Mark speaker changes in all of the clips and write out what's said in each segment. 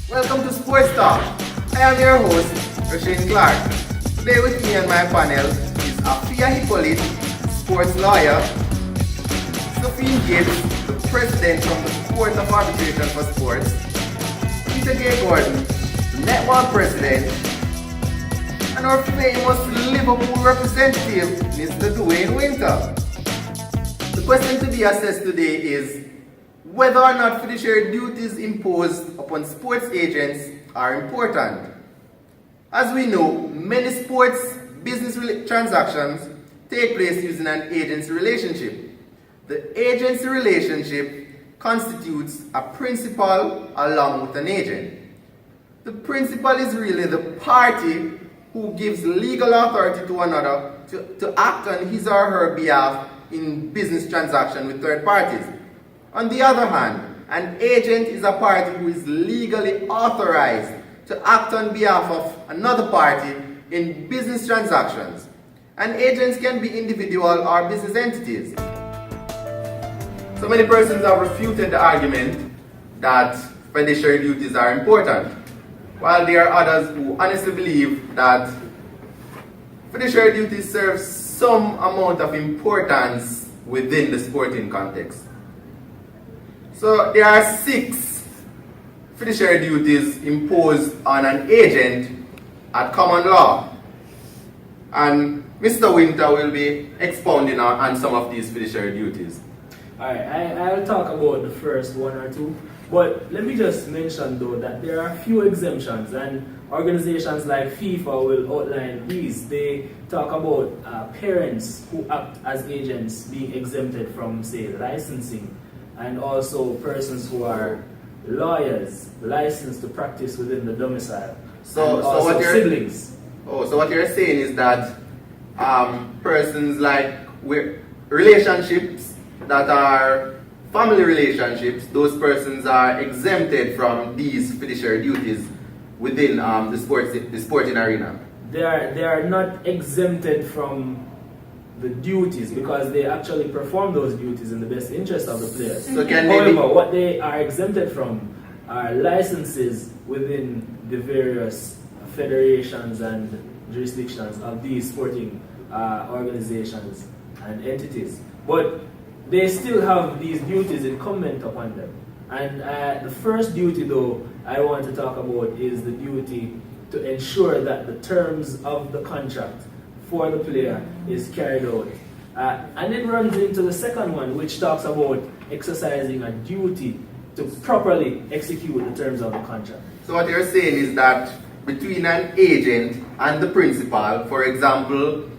Speaker 1: Welcome to Sports Talk. I am your host, Rasheen Clark. Today with me on my panel is Afia Hippolyte, sports lawyer, Sophie Gibbs, the president from the Court of Arbitration for Sports, Peter J. Gordon, the Network president, and our famous Liverpool representative, Mr. Dwayne Winter. The question to be assessed today is whether or not fiduciary duties imposed upon sports agents are important. As we know, many sports business transactions take place using an agency relationship. The agency relationship constitutes a principal along with an agent. The principal is really the party who gives legal authority to another to act on his or her behalf in business transaction with third parties. On the other hand, an agent is a party who is legally authorized to act on behalf of another party in business transactions. And agents can be individual or business entities. So many persons have refuted the argument that fiduciary duties are important, while there are others who honestly believe that fiduciary duties serve some amount of importance within the sporting context. So there are 6 fiduciary duties imposed on an agent at common law. And Mr. Winter will be expounding on some of these fiduciary duties.
Speaker 2: Alright, I'll talk about the first 1 or 2. But let me just mention though that there are few exemptions, and organizations like FIFA will outline these. They talk about parents who act as agents being exempted from, say, licensing, and also persons who are lawyers licensed to practice within the domicile. So what siblings.
Speaker 1: So what you're saying is that persons like with relationships that are family relationships, those persons are exempted from these fiduciary duties within the sporting arena.
Speaker 2: They are not exempted from the duties because they actually perform those duties in the best interest of the players.
Speaker 1: So
Speaker 2: however, what they are exempted from are licenses within the various federations and jurisdictions of these sporting organizations and entities. But they still have these duties incumbent upon them. And the first duty, though, I want to talk about is the duty to ensure that the terms of the contract for the player is carried out. And it runs into the second one, which talks about exercising a duty to properly execute the terms of the contract.
Speaker 1: So what you're saying is that between an agent and the principal, for example,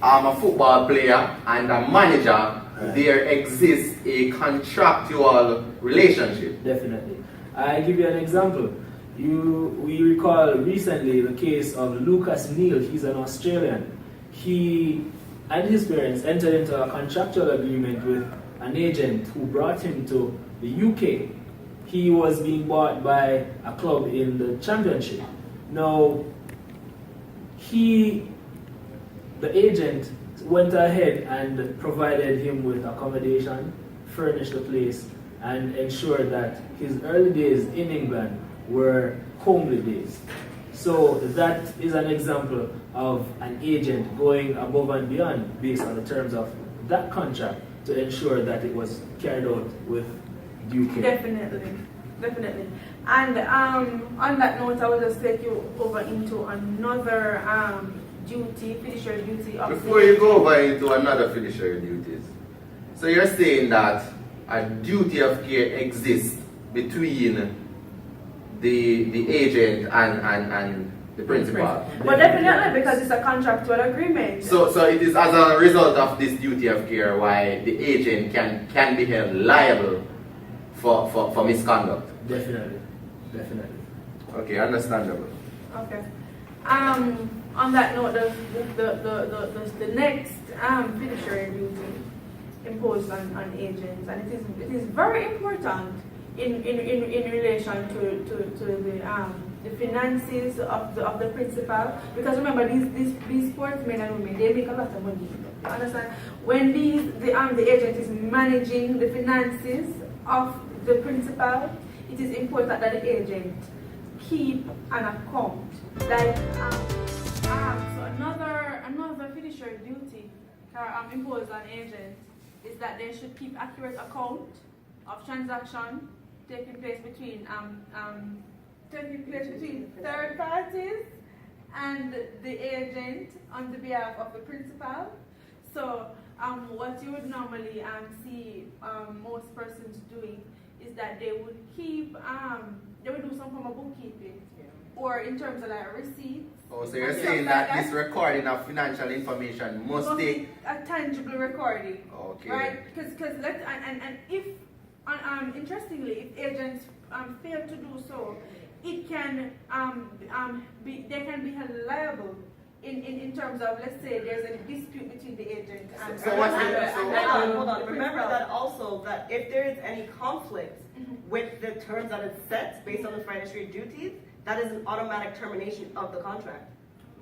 Speaker 1: a football player and a manager, there exists a contractual relationship.
Speaker 2: Definitely. I give you an example. We recall recently the case of Lucas Neal. He's an Australian. He and his parents entered into a contractual agreement with an agent who brought him to the UK. He was being bought by a club in the Championship. Now, the agent went ahead and provided him with accommodation, furnished the place, and ensured that his early days in England were homely days. So that is an example of an agent going above and beyond based on the terms of that contract to ensure that it was carried out with due care.
Speaker 3: Definitely. And on that note, I will just take you over into another fiduciary duty of
Speaker 1: Before you go over into another fiduciary duties, so you're saying that a duty of care exists between the agent and the principal.
Speaker 3: But definitely because it's a contractual agreement.
Speaker 1: So it is as a result of this duty of care why the agent can be held liable for misconduct.
Speaker 2: Definitely.
Speaker 1: Okay, understandable.
Speaker 3: Okay. On that note, the next fiduciary duty imposed on agents, and it is very important in relation to the finances of the principal, because remember these sportsmen and women, they make a lot of money. You understand? When the agent is managing the finances of the principal, it is important that the agent keep an account. Like, so another fiduciary duty imposed on agents is that they should keep accurate account of transaction taking place between third parties and the agent on the behalf of the principal. So what you would normally see most persons doing is that they would keep they would do some form of bookkeeping, or in terms of like receipts.
Speaker 1: Oh, so you're saying that this recording of financial information must take
Speaker 3: a tangible recording.
Speaker 1: Okay.
Speaker 3: Right? Because if interestingly, if agents fail to do so, it can they can be held liable in terms of, let's say there's a dispute between the agent and
Speaker 1: So what's the
Speaker 4: hold on. Remember that also, that if there is any conflict with the terms that it's set based on the fiduciary duties, that is an automatic termination of the contract.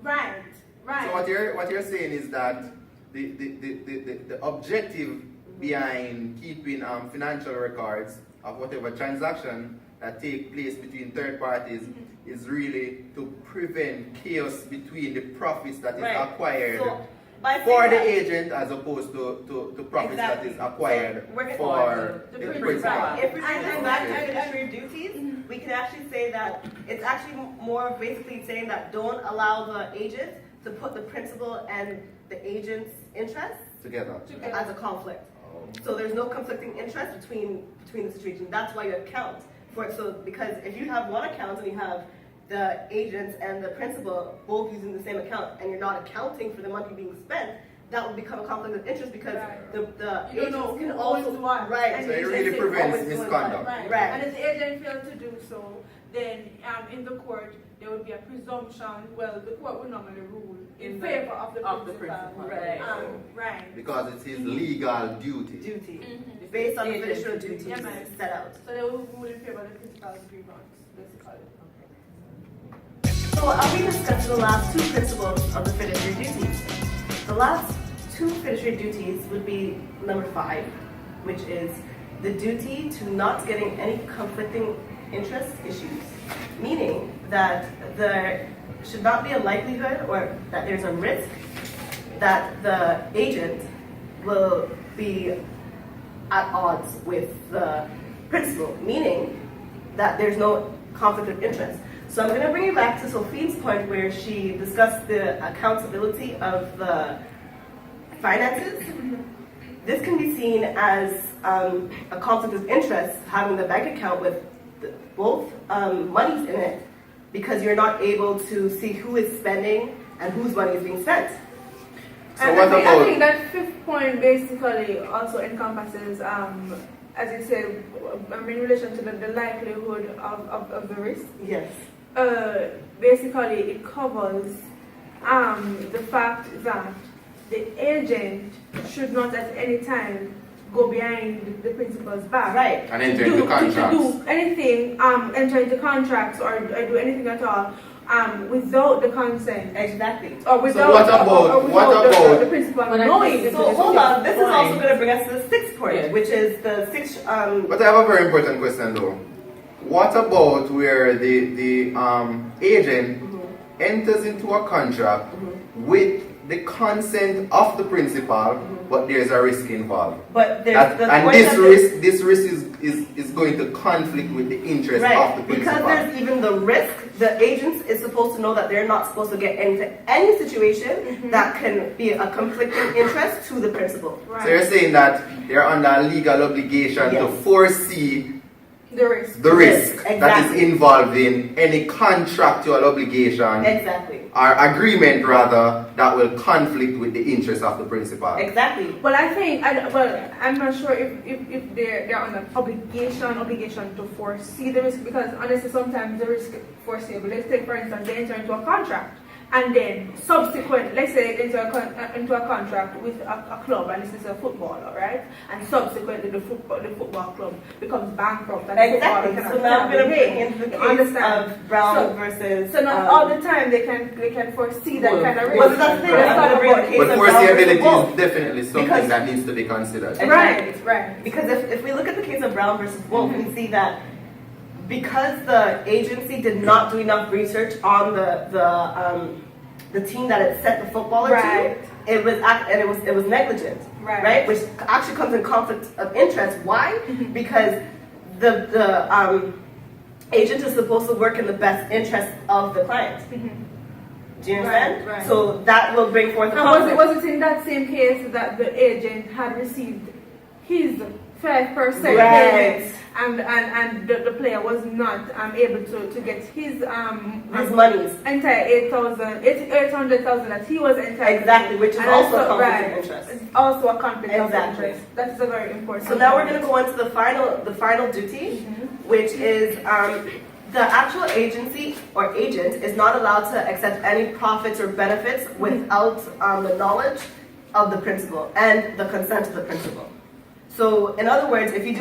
Speaker 3: Right.
Speaker 1: So what you're saying is that the objective behind keeping financial records of whatever transaction that take place between third parties is really to prevent chaos between the profits that is acquired for the agent as opposed to profits that is acquired for the principal.
Speaker 4: If we're going back to fiduciary duties, we can actually say that it's actually more basically saying that don't allow the agent to put the principal and the agent's interests
Speaker 1: Together.
Speaker 4: as a conflict. So there's no conflicting interest between the situation. That's why you account for it. So because if you have one account and you have the agents and the principal both using the same account and you're not accounting for the money being spent, that will become a conflict of interest because the agents can also
Speaker 3: right.
Speaker 1: So it really prevents misconduct.
Speaker 3: Right.
Speaker 4: Right.
Speaker 3: And if the agent failed to do so, then in the court there would be a presumption. Well, the court would normally rule in favor of the principal.
Speaker 4: Right.
Speaker 3: Right.
Speaker 1: Because it's his legal duty.
Speaker 4: Based on the fiduciary duties set out.
Speaker 3: So they will rule in favor of the principal's grievance, basically.
Speaker 4: So I'll be discussing the last two principles of the fiduciary duties. The last two fiduciary duties would be number 5, which is the duty to not getting any conflicting interest issues, meaning that there should not be a likelihood or that there's a risk that the agent will be at odds with the principal, meaning that there's no conflict of interest. So I'm going to bring you back to Sophine's point where she discussed the accountability of the finances. This can be seen as a conflict of interest, having the bank account with both monies in it, because you're not able to see who is spending and whose money is being spent.
Speaker 1: So
Speaker 3: I think that 5th point basically also encompasses, as you said, in relation to the likelihood of the risk.
Speaker 4: Yes.
Speaker 3: Basically, it covers the fact that the agent should not at any time go behind the principal's back.
Speaker 4: Right.
Speaker 1: And enter into contracts.
Speaker 3: To do anything, enter into contracts or do anything at all without the consent.
Speaker 4: Exactly.
Speaker 3: Or without,
Speaker 1: So what about
Speaker 3: the principal knowing.
Speaker 4: So hold on, this is also going to bring us to the 6th point, which is the 6th.
Speaker 1: But I have a very important question though. What about where the agent enters into a contract with the consent of the principal, but there's a risk involved?
Speaker 4: But
Speaker 1: this risk is going to conflict with the interest of the principal.
Speaker 4: Because there's even the risk, the agent is supposed to know that they're not supposed to get into any situation that can be a conflicting interest to the principal.
Speaker 3: Right.
Speaker 1: So you're saying that they're under a legal obligation to foresee
Speaker 3: the risk.
Speaker 1: the risk
Speaker 4: Yes,
Speaker 1: that
Speaker 4: exactly.
Speaker 1: is involved in any contractual obligation
Speaker 4: Exactly.
Speaker 1: or agreement rather that will conflict with the interest of the principal.
Speaker 4: Exactly.
Speaker 3: Well, I think, I'm not sure if they're on an obligation to foresee the risk, because honestly sometimes the risk foreseeable. Let's take for instance, they enter into a contract and then subsequent, let's say into a contract with a club, and this is a footballer, right? And subsequently the football club becomes bankrupt and
Speaker 4: Exactly.
Speaker 3: the footballer
Speaker 4: So now I'm going to bring in the case
Speaker 3: understand?
Speaker 4: of Brown versus.
Speaker 3: So not all the time they can foresee that kind of risk.
Speaker 4: Well, that's the thing. I'm going to bring the case
Speaker 1: But
Speaker 4: of Brown versus
Speaker 1: foreseeability
Speaker 4: Wolf.
Speaker 1: is definitely something
Speaker 4: Because-
Speaker 1: that needs to be considered.
Speaker 4: Exactly.
Speaker 3: Right.
Speaker 4: Because if we look at the case of Brown versus Wolf, we see that because the agency did not do enough research on the team that it sent the footballer
Speaker 3: Right.
Speaker 4: to, it was negligent,
Speaker 3: Right.
Speaker 4: Which actually comes in conflict of interest. Why? Because the agent is supposed to work in the best interest of the client. Do you understand?
Speaker 3: Right.
Speaker 4: So that will bring forth a
Speaker 3: And
Speaker 4: conflict.
Speaker 3: was it in that same case that the agent had received his 5%
Speaker 4: Right.
Speaker 3: payment and the player was not able to get his
Speaker 4: monies.
Speaker 3: entire 800,000 that he was entitled
Speaker 4: Exactly, which is
Speaker 3: And
Speaker 4: also a conflict
Speaker 3: right,
Speaker 4: of interest.
Speaker 3: it's also a conflict
Speaker 4: Exactly.
Speaker 3: of interest. That is a very important
Speaker 4: So now we're
Speaker 3: point.
Speaker 4: going to go on to the final duty, which is the actual agency or agent is not allowed to accept any profits or benefits without the knowledge of the principal and the consent of the principal. So in other words, if you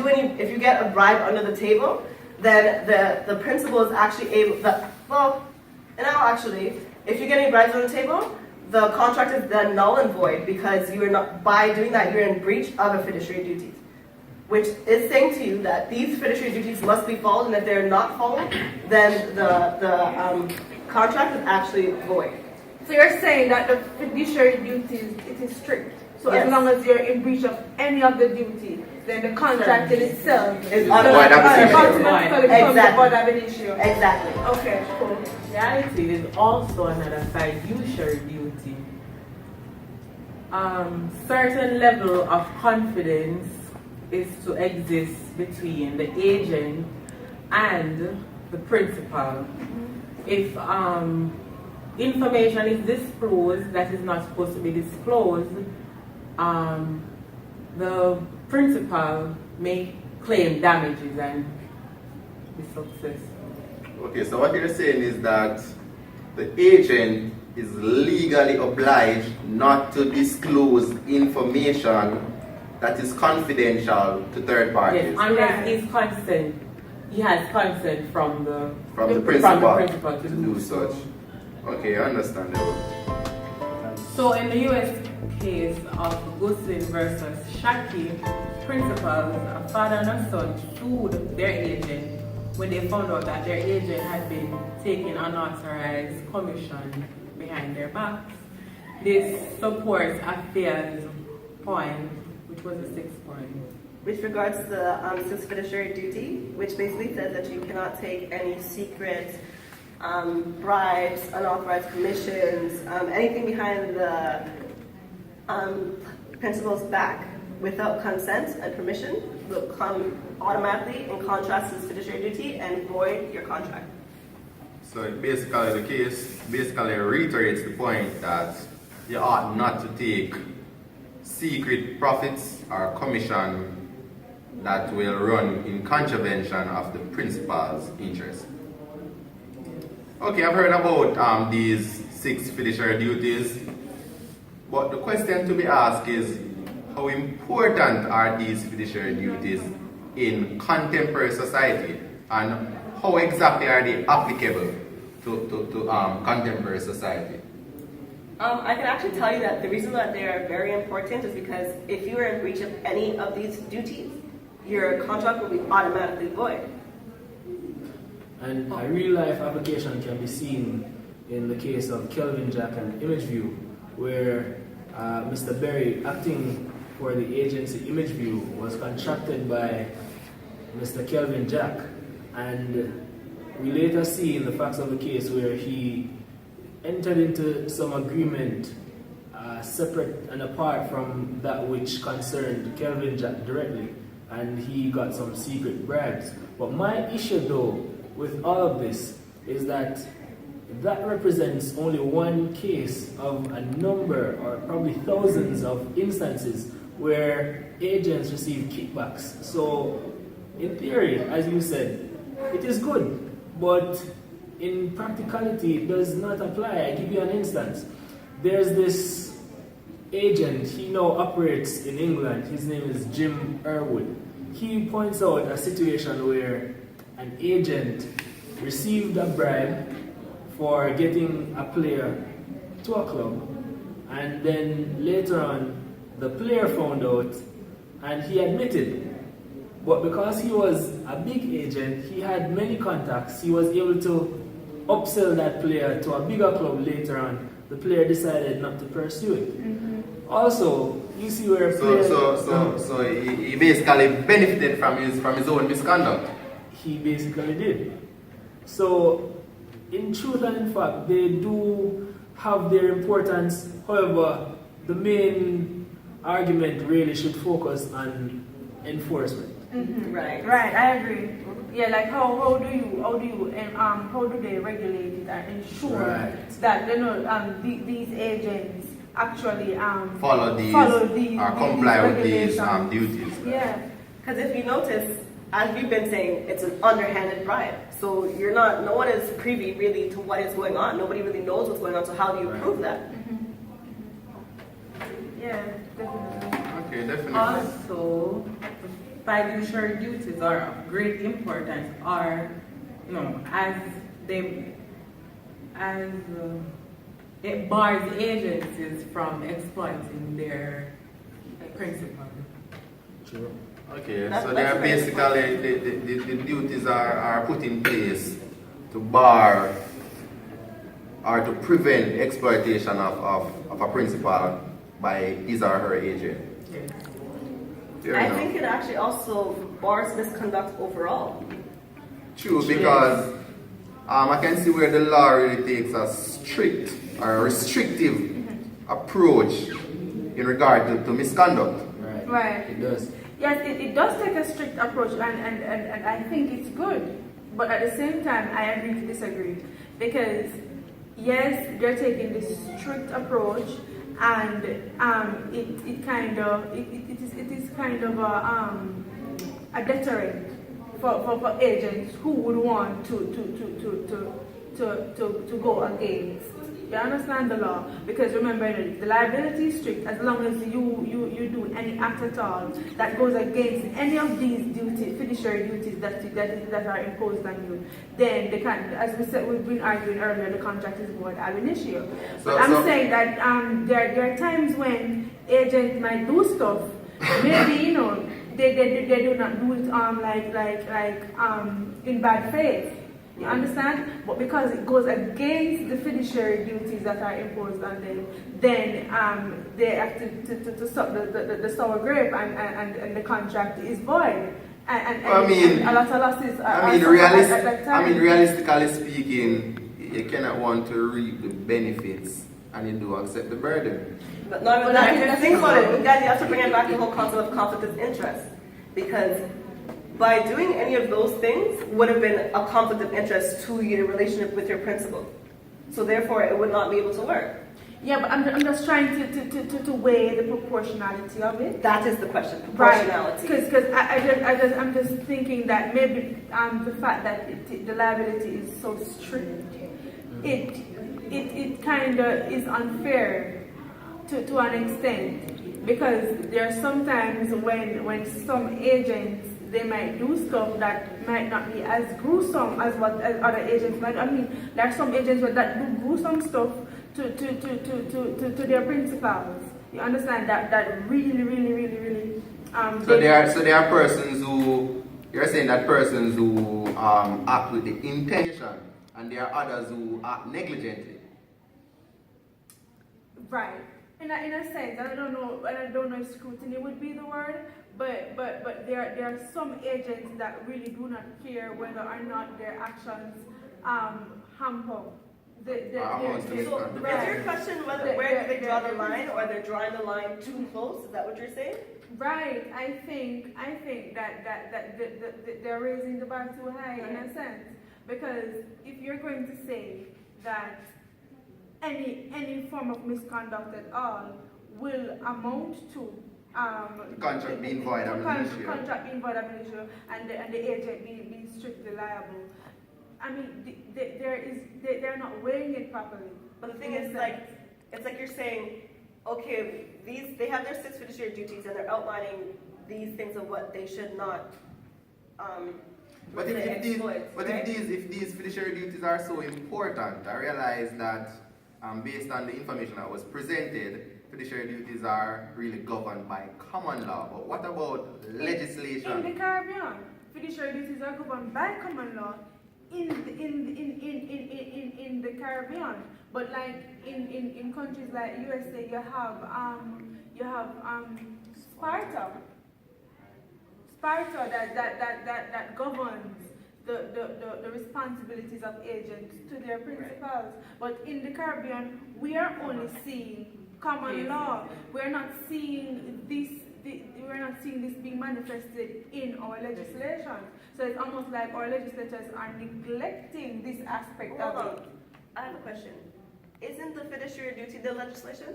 Speaker 4: get a bribe under the table, then the principal is actually if you get any bribes on the table, the contract is then null and void because by doing that you're in breach of a fiduciary duty, which is saying to you that these fiduciary duties must be followed, and if they're not followed, then the contract is actually void.
Speaker 3: So you're saying that the fiduciary duties, it is strict. So
Speaker 4: Yes.
Speaker 3: as long as you're in breach of any of the duty, then the contract in itself
Speaker 4: Is
Speaker 1: void ab initio.
Speaker 3: automatically becomes a
Speaker 4: Exactly.
Speaker 3: void ab initio.
Speaker 4: Exactly.
Speaker 3: Okay, cool.
Speaker 5: Reality is also another fiduciary duty. Certain level of confidence is to exist between the agent and the principal. If information is disclosed that is not supposed to be disclosed, the principal may claim damages and be successful.
Speaker 1: Okay, so what you're saying is that the agent is legally obliged not to disclose information that is confidential to third parties.
Speaker 5: Yes, unless he has consent from the
Speaker 1: principal
Speaker 5: to
Speaker 1: to do such. Okay, understandable.
Speaker 5: So in the US case of Gosling versus Shaki, principals, a father and a son sued their agent when they found out that their agent had been taking unauthorized commission behind their backs. This supports Afia's point, which was the 6th point.
Speaker 4: With regards to the sixth fiduciary duty, which basically says that you cannot take any secret bribes, unauthorized commissions, anything behind the principal's back without consent and permission will come automatically in contrast to this fiduciary duty and void your contract.
Speaker 1: So it basically the case basically reiterates the point that you ought not to take secret profits or commission that will run in contravention of the principal's interest. Okay, I've heard about these 6 fiduciary duties, but the question to be asked is how important are these fiduciary duties in contemporary society, and how exactly are they applicable to contemporary society?
Speaker 4: I can actually tell you that the reason that they are very important is because if you are in breach of any of these duties, your contract will be automatically void.
Speaker 2: And a real life application can be seen in the case of Kelvin Jack and ImageView, where Mr. Berry, acting for the agency ImageView, was contracted by Mr. Kelvin Jack. And we later see in the facts of the case where he entered into some agreement separate and apart from that which concerned Kelvin Jack directly, and he got some secret bribes. But my issue though with all of this is that represents only one case of a number or probably thousands of instances where agents receive kickbacks. So in theory, as you said, it is good, but in practicality it does not apply. I give you an instance. There's this agent, he now operates in England. His name is Jim Irwood. He points out a situation where an agent received a bribe for getting a player to a club, and then later on the player found out and he admitted, but because he was a big agent, he had many contacts, he was able to upsell that player to a bigger club later on. The player decided not to pursue it. Also, you see where a player...
Speaker 1: So he basically benefited from his own misconduct.
Speaker 2: He basically did. So, in truth and in fact, they do have their importance. However, the main argument really should focus on enforcement.
Speaker 4: Right.
Speaker 3: Right, I agree. Yeah, like how do they regulate it and ensure
Speaker 2: Right.
Speaker 3: that these agents actually
Speaker 1: Follow these or comply with these duties.
Speaker 3: Yeah.
Speaker 4: Because if you notice, as we've been saying, it's an underhanded bribe. So no one is privy really to what is going on. Nobody really knows what's going on. So how do you prove that?
Speaker 3: Yeah, definitely.
Speaker 1: Okay, definitely.
Speaker 5: Also, fiduciary duties are of great importance, as it bars agencies from exploiting their principal.
Speaker 2: True.
Speaker 1: Okay,
Speaker 4: That's
Speaker 1: so they are
Speaker 4: very
Speaker 1: basically the duties are put in place to bar or to prevent exploitation of a principal by his or her agent.
Speaker 5: Yes.
Speaker 1: Fair
Speaker 4: I
Speaker 1: enough.
Speaker 4: think it actually also bars misconduct overall.
Speaker 1: True, because I can see where the law really takes a strict or restrictive approach in regard to misconduct.
Speaker 3: Right.
Speaker 2: It does.
Speaker 3: Yes, it does take a strict approach, and I think it's good. But at the same time, I agree to disagree. Because, yes, they're taking this strict approach, and it is kind of a deterrent for agents who would want to go against. You understand the law? Because remember, the liability is strict as long as you do any act at all that goes against any of these duties, fiduciary duties that are imposed on you. Then they can, as we said, we've been arguing earlier, the contract is void ab initio. But I'm saying that there are times when agents might do stuff. Maybe they do not do it in bad faith. You understand? But because it goes against the fiduciary duties that are imposed on them, then they have to stop the sour grape, and the contract is void. And a lot of losses
Speaker 1: realistically speaking, you cannot want to reap the benefits and you do accept the burden.
Speaker 4: But not even that. If you think about it, you guys, you have to bring it back to the whole concept of conflict of interest. Because by doing any of those things would have been a conflict of interest to your relationship with your principal. So therefore, it would not be able to work.
Speaker 3: Yeah, but I'm just trying to weigh the proportionality of it.
Speaker 4: That is the question, proportionality.
Speaker 3: Right, because I'm just thinking that maybe the fact that the liability is so strict, it kind of is unfair to an extent, because there are sometimes when some agents, they might do stuff that might not be as gruesome as other agents might. I mean, there are some agents that do gruesome stuff to their principals. You understand that really.
Speaker 1: So there are persons who, you're saying that persons who act with the intention, and there are others who act negligently.
Speaker 3: Right. In a sense, I don't know if scrutiny would be the word, but there are some agents that really do not care whether or not their actions hamper.
Speaker 4: So is your question where do they draw the line, or they're drawing the line too close? Is that what you're saying?
Speaker 3: Right. I think that they're raising the bar too high in a sense, because if you're going to say that any form of misconduct at all will amount to
Speaker 1: contract being void ab initio.
Speaker 3: Contract being void ab initio, and the agent being strictly liable. I mean, they're not weighing it properly.
Speaker 4: But the thing is, it's like you're saying, okay, they have their 6 fiduciary duties, and they're outlining these things of what they should not.
Speaker 1: But if these fiduciary duties are so important, I realize that based on the information that was presented, fiduciary duties are really governed by common law. But what about legislation?
Speaker 3: In the Caribbean, fiduciary duties are governed by common law in the Caribbean. But like in countries like USA, you have Sparta that governs the responsibilities of agents to their principals. But in the Caribbean, we are only seeing common law. We're not seeing this. We're not seeing this being manifested in our legislation. So it's almost like our legislators are neglecting this aspect
Speaker 4: Hold
Speaker 3: of
Speaker 4: on.
Speaker 3: it.
Speaker 4: I have a question. Isn't the fiduciary duty the legislation?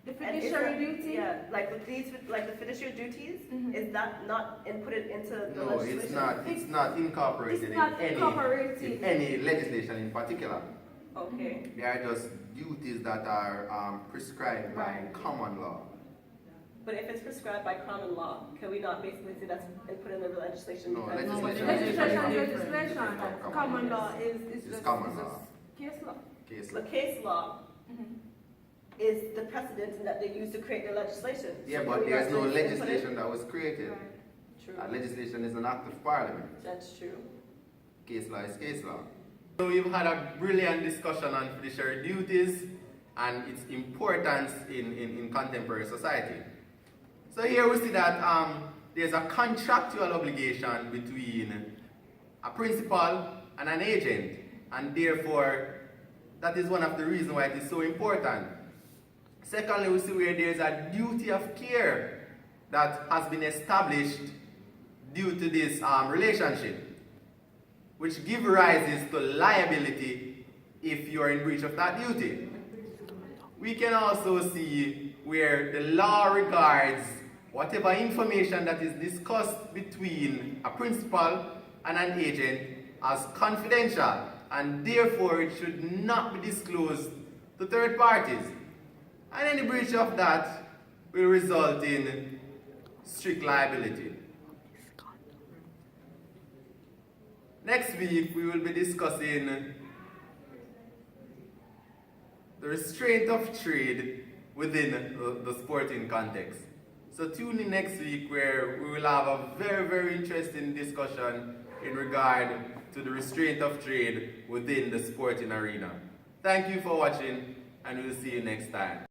Speaker 3: The
Speaker 4: And is
Speaker 3: fiduciary
Speaker 4: that-
Speaker 3: duty.
Speaker 4: Yeah, like with these, like the fiduciary duties,
Speaker 3: Mhm.
Speaker 4: is that not inputted into the
Speaker 1: No,
Speaker 4: legislation?
Speaker 1: it's not. It's not incorporated
Speaker 3: It's not
Speaker 1: in
Speaker 3: incorporated.
Speaker 1: any legislation in particular.
Speaker 4: Okay.
Speaker 1: They are just duties that are prescribed by
Speaker 3: Right.
Speaker 1: common law.
Speaker 4: But if it's prescribed by common law, can we not basically say that's input in the legislation?
Speaker 1: No,
Speaker 4: because-
Speaker 1: legislation.
Speaker 3: Legislation, common law is
Speaker 1: It's
Speaker 3: just
Speaker 1: common
Speaker 3: is
Speaker 1: law.
Speaker 3: just case law.
Speaker 1: Case
Speaker 4: The
Speaker 1: law.
Speaker 4: case law
Speaker 3: Mhm.
Speaker 4: is the precedent that they use to create their legislation.
Speaker 1: Yeah,
Speaker 4: So
Speaker 1: but
Speaker 4: can we
Speaker 1: there's
Speaker 4: not
Speaker 1: no
Speaker 4: say input it?
Speaker 1: legislation that was created.
Speaker 3: Right.
Speaker 4: True.
Speaker 1: Legislation is an act of parliament.
Speaker 4: That's true.
Speaker 1: Case law is case law. So we've had a brilliant discussion on fiduciary duties and its importance in contemporary society. So here we see that there's a contractual obligation between a principal and an agent, and therefore that is one of the reasons why it is so important. Secondly, we see where there's a duty of care that has been established due to this relationship, which give rises to liability if you are in breach of that duty. We can also see where the law regards whatever information that is discussed between a principal and an agent as confidential, and therefore it should not be disclosed to third parties. And any breach of that will result in strict liability. Next week, we will be discussing the restraint of trade within the sporting context. So tune in next week where we will have a very, very interesting discussion in regard to the restraint of trade within the sporting arena. Thank you for watching, and we'll see you next time.